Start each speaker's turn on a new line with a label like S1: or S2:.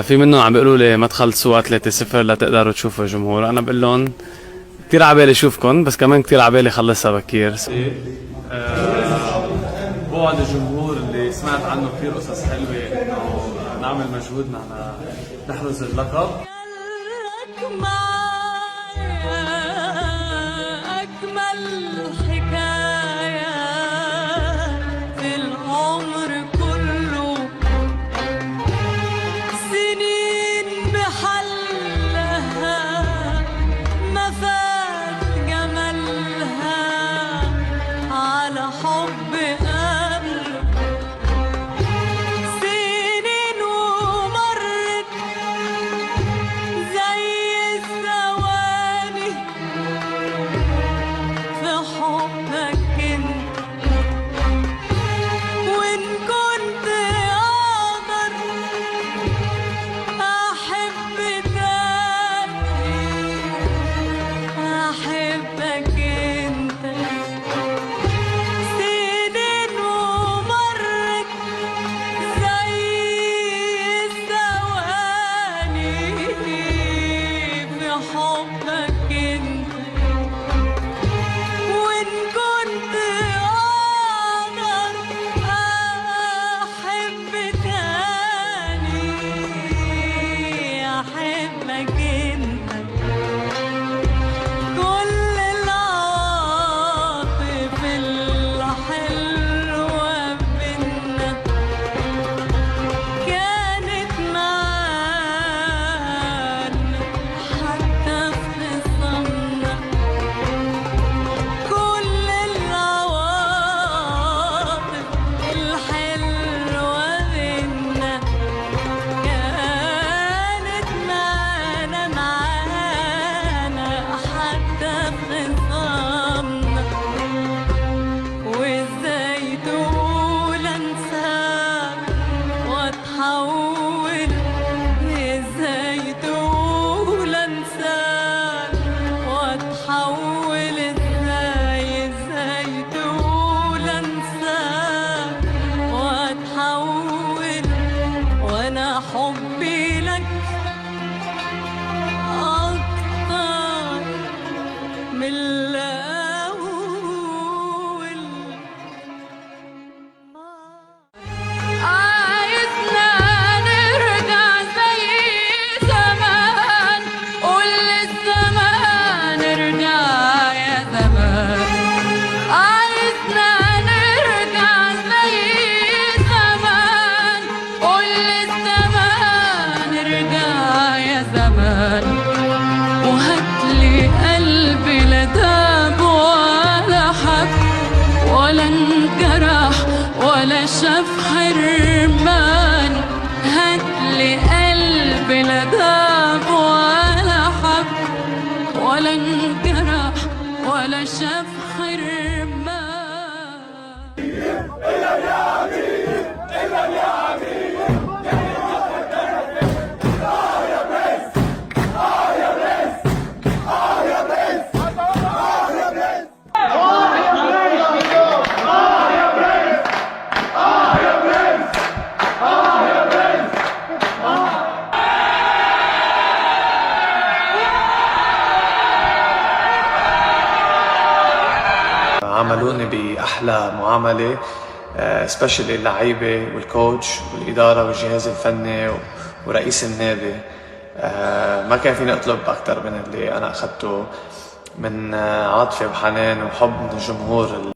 S1: في منهم عم بيقولوا لي ما تخلصوها 3-0 لتقدروا تشوفوا الجمهور. انا بقول لهم كثير عبالي اشوفكم، بس كمان كثير عبالي خلصها بكير. بعد الجمهور اللي سمعت عنه كثير قصص حلوه، انه نعمل مجهود نحن نحرز اللقب.
S2: حبي لك أكتر من الأول. عايزنا نرجع زي زمان، قول للزمان ارجع يا زمان. عايزنا نرجع زي زمان، قول للزمان ارجع يا زمان. وهاتلي قلبي لا داب ولا حب ولا انجرح ولا شاف حرمان. هاتلي قلبي لا داب ولا حب ولا انجرح ولا شاف حرمان.
S3: عاملوني بأحلى معاملة، سبيشلي اللعيبة والكوتش والإدارة والجهاز الفني ورئيس النادي. ما كان فيني أطلب أكتر من اللي أنا أخذته من عاطفة وحنان وحب من الجمهور